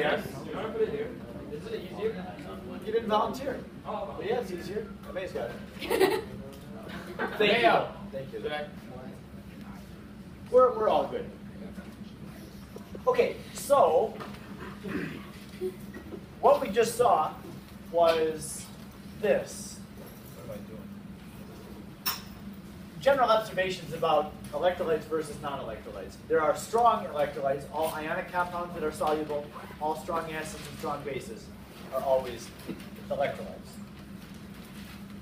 Yes. You want to put it here? Isn't it easier? You didn't volunteer. Oh, well, yeah, it's easier. Everybody's got it. Thank you. Thank you. We're all good. Okay, so what we just saw was this. What am I doing? General observations about electrolytes versus non-electrolytes. There are strong electrolytes, all ionic compounds that are soluble, all strong acids and strong bases are always electrolytes.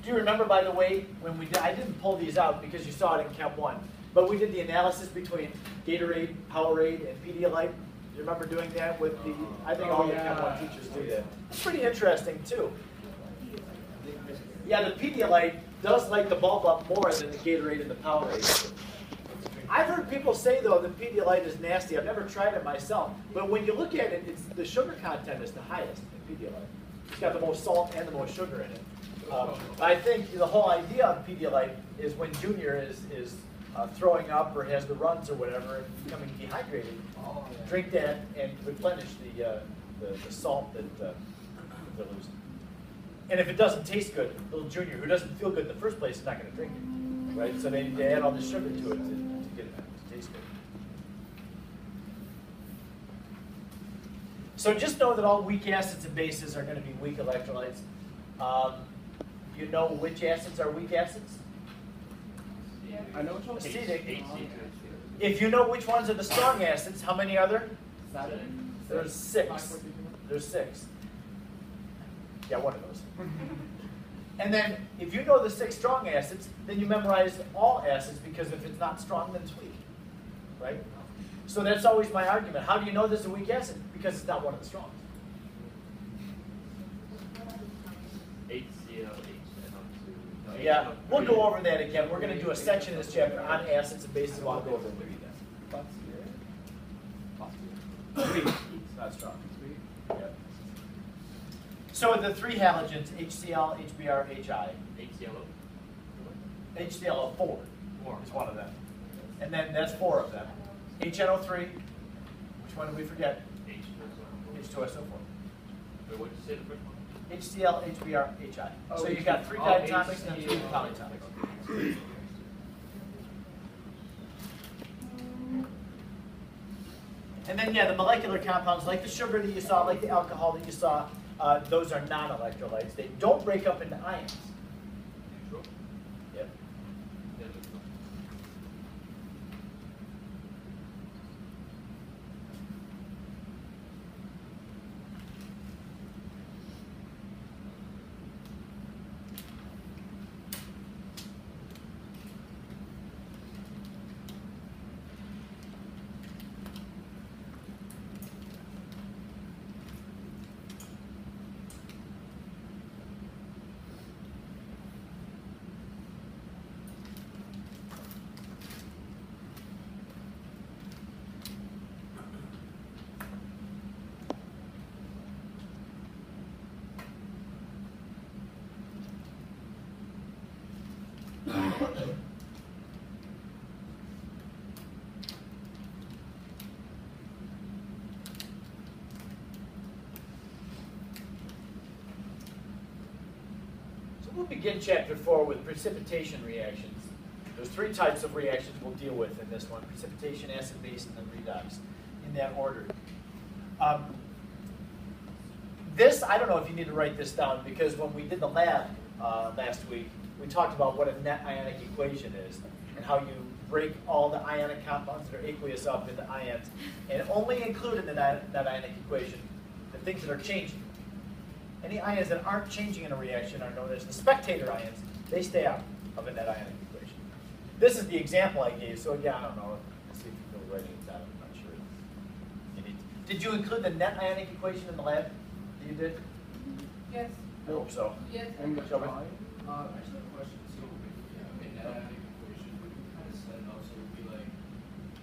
Do you remember, by the way, when we did, I didn't pull these out because you saw it in Chem 1, but we did the analysis between Gatorade, Powerade, and Pedialyte. You remember doing that with the, I think all the Chem 1 teachers do that. It's pretty interesting too. Yeah, the Pedialyte does light the bulb up more than the Gatorade and the Powerade. I've heard people say, though, that Pedialyte is nasty. I've never tried it myself. But when you look at it, the sugar content is the highest in Pedialyte. It's got the most salt and the most sugar in it. I think the whole idea of Pedialyte is when Junior is throwing up or has the runs or whatever and becoming dehydrated, drink that and replenish the salt that they're losing. And if it doesn't taste good, little Junior, who doesn't feel good in the first place, is not going to drink it, right? So they add all this sugar to it to get it to taste good. So just know that all weak acids and bases are going to be weak electrolytes. You know which acids are weak acids? I know which ones. Acetic. If you know which ones are the strong acids, how many are there? 7. There's 6. There's 6. Yeah, one of those. And then, if you know the 6 strong acids, then you memorize all acids, because if it's not strong, then it's weak, right? So that's always my argument. How do you know this is a weak acid? Because it's not one of the strong. Yeah, we'll go over that again. We're going to do a section in this chapter on acids and bases. I'll go over and read that. Weak. It's not strong. Yeah. So the 3 halogens, HCl, HBr, HI. HClO4 is one of them. And then that's 4 of them. HNO3, which one did we forget? H2SO4. Wait, what did you say the first one? HCl, HBr, HI. So you've got 3 diatomics and 3 polyatomics. And then, yeah, the molecular compounds, like the sugar that you saw, like the alcohol that you saw, those are non-electrolytes. They don't break up into ions. Yep. We'll begin chapter 4 with precipitation reactions. There's 3 types of reactions we'll deal with in this one: precipitation, acid, base, and then redox, in that order. This, I don't know if you need to write this down, because when we did the lab last week, we talked about what a net ionic equation is and how you break all the ionic compounds that are aqueous up into ions, and only include in the net ionic equation the things that are changing. Any ions that aren't changing in a reaction are known as the spectator ions. They stay out of a net ionic equation. This is the example I gave, so again, I don't know. Let's see if you feel writing it down. I'm not sure. You need to. Did you include the net ionic equation in the lab? You did? Yes. I hope so. Yes. Shall we? Actually, a question. So, in that ionic equation, we can kind of set it up so it would be like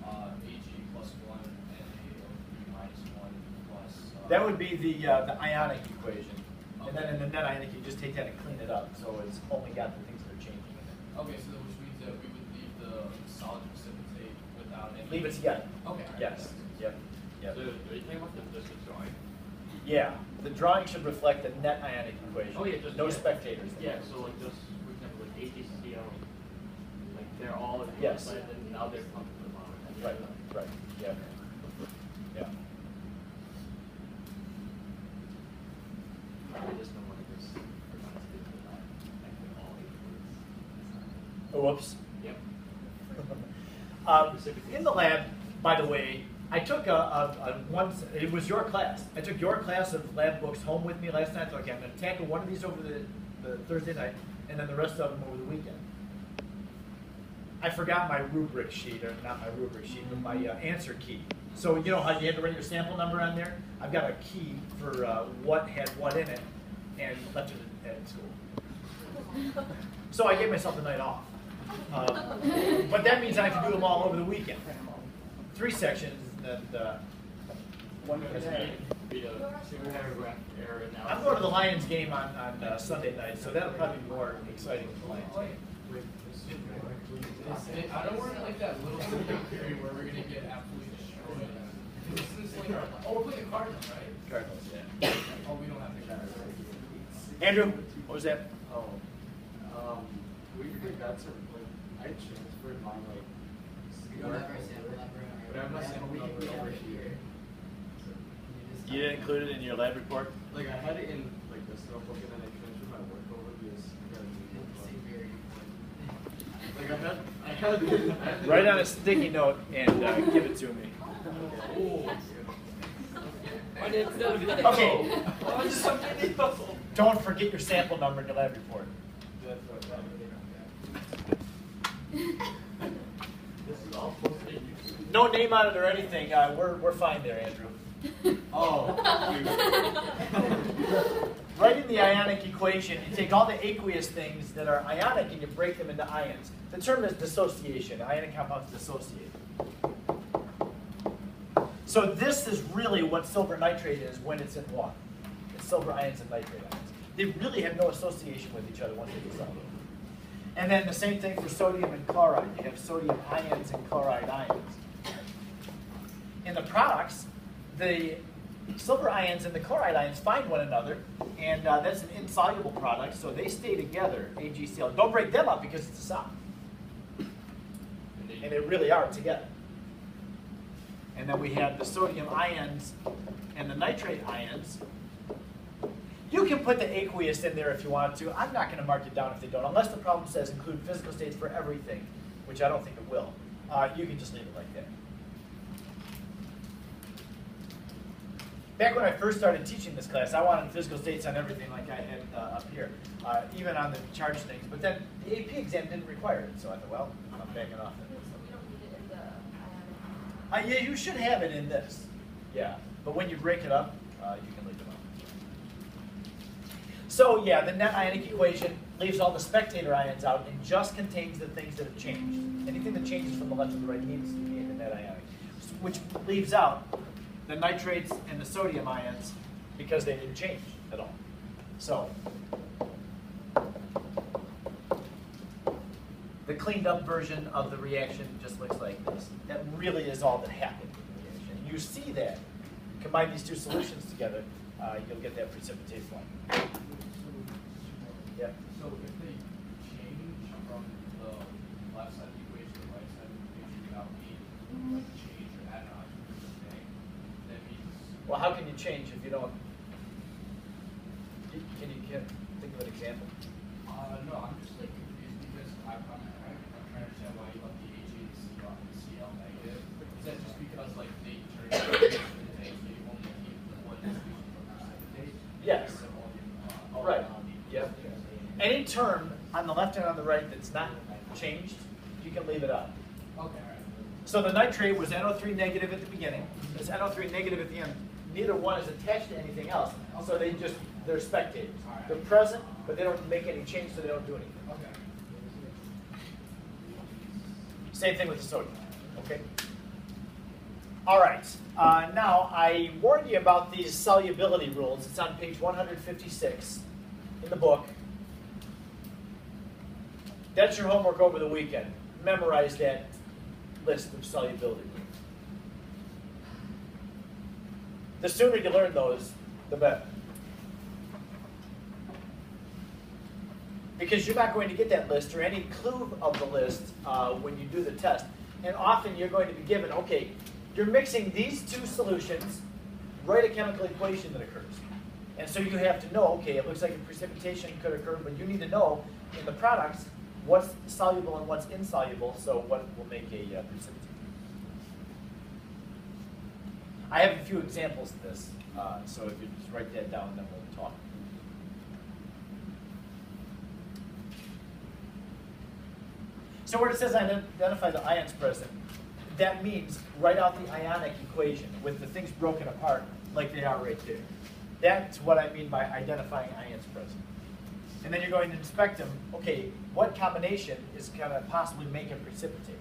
Ag plus 1 and AO3 minus 1 plus. That would be the ionic equation. And then in the net ionic, you just take that and clean it up, so it's only got the things that are changing in it. Okay, so which means that we would leave the solid precipitate without any. Leave it together. Okay. Yes. Yep. Yep. So, are you talking about the drawing? Yeah, the drawing should reflect the net ionic equation. Oh, yeah, just no yeah. spectators. Yeah, so like just, for example, like AGCL, like they're all in Yes. one side, and now they're pumped to the bottom. Right, right, yeah. Yeah. I just don't want to just forgot to do that. Like they're all equals. Oh, whoops. Yep. In the lab, by the way, I took it was your class. I took your class of lab books home with me last night. So okay, I'm going to tackle one of these over the Thursday night, and then the rest of them over the weekend. I forgot my rubric sheet, or not my rubric sheet, but my answer key. So you know how you had to write your sample number on there? I've got a key for what had what in it, and left it at school. So I gave myself the night off. But that means I can do them all over the weekend. 3 sections, and one for the day. Read a single paragraph error analysis. I'm going to the Lions game on Sunday night, so that'll probably be more exciting than the Lions game. I don't want like that little period where we're gonna get absolutely destroyed. This is like, oh, we're playing the Cardinals, right? Cardinals, yeah. Oh, we don't have the Cardinals. Andrew, what was that? Oh, we got to, like, I transferred mine, like, We don't have our sample number. but I have my sample number over here. You didn't include it in your lab report? Like, I had it in, like, this notebook, and then I transferred my work over because I got a new notebook. Like, I had Write on a sticky note and give it to me. Okay. Don't forget your sample number in your lab report. This is all supposed to be useful. No name on it or anything. We're fine there, Andrew. Oh, Right in the ionic equation, you take all the aqueous things that are ionic and you break them into ions. The term is dissociation. Ionic compounds dissociate. So this is really what silver nitrate is when it's in water. It's silver ions and nitrate ions. They really have no association with each other once they dissolve. And then the same thing for sodium and chloride. You have sodium ions and chloride ions. In the products, the silver ions and the chloride ions find one another, and that's an insoluble product, so they stay together, AgCl. Don't break them up because it's a solid. And they really are together. And then we have the sodium ions and the nitrate ions. You can put the aqueous in there if you want to. I'm not going to mark it down if they don't, unless the problem says include physical states for everything, which I don't think it will. You can just leave it like that. Back when I first started teaching this class, I wanted physical states on everything like I had up here, even on the charge things. But then the AP exam didn't require it, so I thought, well, I'm backing off. So we don't need it in the ionic. Yeah, you should have it in this. Yeah, but when you break it up, you can leave it up. So yeah, the net ionic equation leaves all the spectator ions out and just contains the things that have changed. Anything that changes from the left to the right needs to be in the net ionic, which leaves out the nitrates and the sodium ions because they didn't change at all. So the cleaned up version of the reaction just looks like this. That really is all that happened in the reaction. You see that. Combine these two solutions together, you'll get that precipitate form. Yeah. So if they change from the left side of the equation to the right side of the equation without being like change or add an oxygen to the thing, that means Well, how can you change if you don't? Can you think of an example? no, I'm just like confused because I'm trying to understand why you left the Ag and the C off and the Cl negative. Is that just because like they turn into the thing, so you only keep the one solution for precipitate? Yes. The volume, Right. on the Yep. Any term on the left and on the right that's not changed, you can leave it out. Okay, alright. So the nitrate was NO3 negative at the beginning. It's NO3 negative at the end. Neither one is attached to anything else. So they're spectators. They're present, but they don't make any change, so they don't do anything. Okay. Same thing with the sodium. Okay. All right. Now I warned you about these solubility rules. It's on page 156 in the book. That's your homework over the weekend. Memorize that list of solubility rules. The sooner you learn those, the better. Because you're not going to get that list or any clue of the list when you do the test. And often you're going to be given, okay, you're mixing these two solutions, write a chemical equation that occurs. And so you have to know, okay, it looks like a precipitation could occur, but you need to know in the products what's soluble and what's insoluble, so what will make a precipitate. I have a few examples of this, so if you just write that down, then we'll talk. So where it says identify the ions present, that means write out the ionic equation with the things broken apart like they are right there. That's what I mean by identifying ions present. And then you're going to inspect them. Okay, what combination is going to possibly make a precipitate?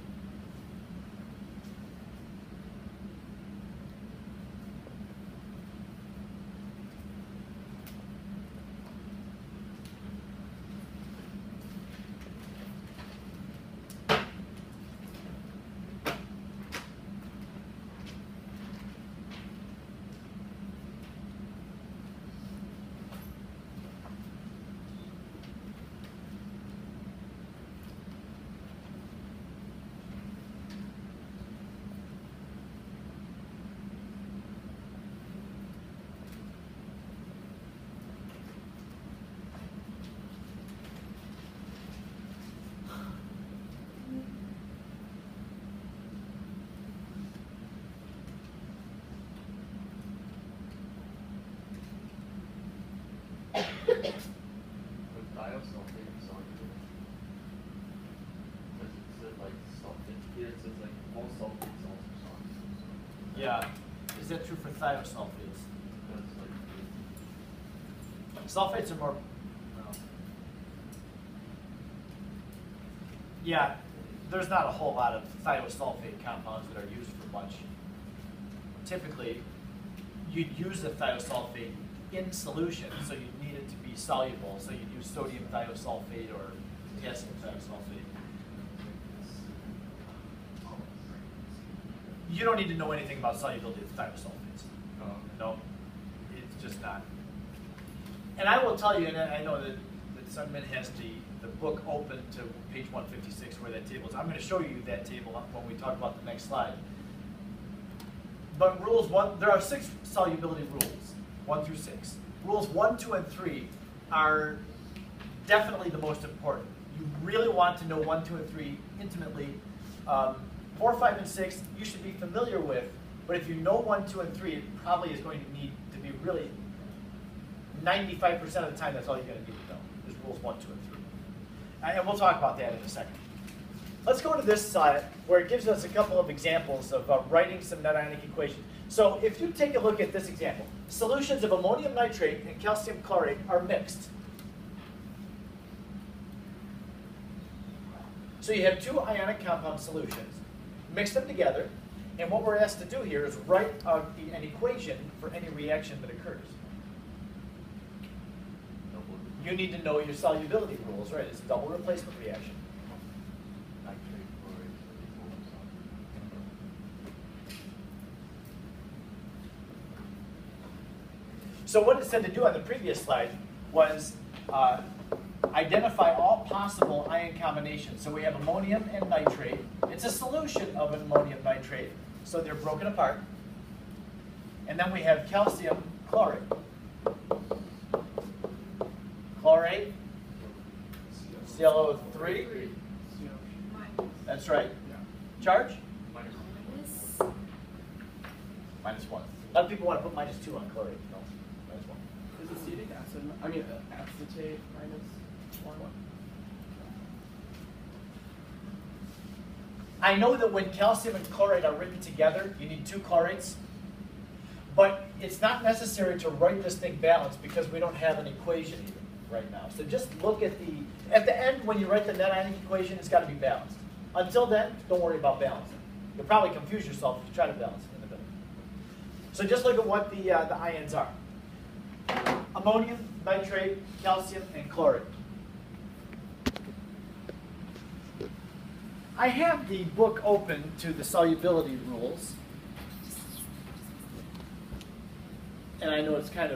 With thiosulfate and soluble. Because it said like sulfate. Here it says like all sulfates also soluble. Yeah. Is that true for thiosulfates? That's like Sulfates are more. Yeah, there's not a whole lot of thiosulfate compounds that are used for much. Typically, you'd use the thiosulfate in solution, so you'd need it to be soluble. So you'd use sodium thiosulfate or potassium thiosulfate. You don't need to know anything about solubility of thiosulfates. No, it's just not. And I will tell you, and I know that Sundman has the book open to page 156 where that table is. I'm going to show you that table when we talk about the next slide. But rules one, there are 6 solubility rules, 1 through 6. Rules 1, 2, and 3 are definitely the most important. You really want to know 1, 2, and 3 intimately. 4, 5, and 6 you should be familiar with, but if you know 1, 2, and 3, it probably is going to need to be really 95% of the time that's all you're going to need to know, is rules 1, 2, and 3. And we'll talk about that in a second. Let's go to this side where it gives us a couple of examples of writing some net ionic equation. So if you take a look at this example, solutions of ammonium nitrate and calcium chlorate are mixed. So you have 2 ionic compound solutions, mix them together, and what we're asked to do here is write an equation for any reaction that occurs. You need to know your solubility rules, right? It's a double replacement reaction. nitrate, chlorate, So what it said to do on the previous slide was identify all possible ion combinations. So we have ammonium and nitrate. It's a solution of ammonium nitrate, so they're broken apart. And then we have calcium chlorate. Chlorate, ClO3. That's right. Charge? Minus 1. A lot of people want to put minus 2 on chlorate. No, minus 1. Is acetic acid, acetate minus 1? I know that when calcium and chlorate are written together, you need 2 chlorates. But it's not necessary to write this thing balanced because we don't have an equation even right now. So just look at the end when you write the net ionic equation, it's got to be balanced. Until then, don't worry about balancing. You'll probably confuse yourself if you try to balance it in the middle. So just look at what the ions are. Ammonium, nitrate, calcium, and chlorate. I have the book open to the solubility rules. And I know it's kind of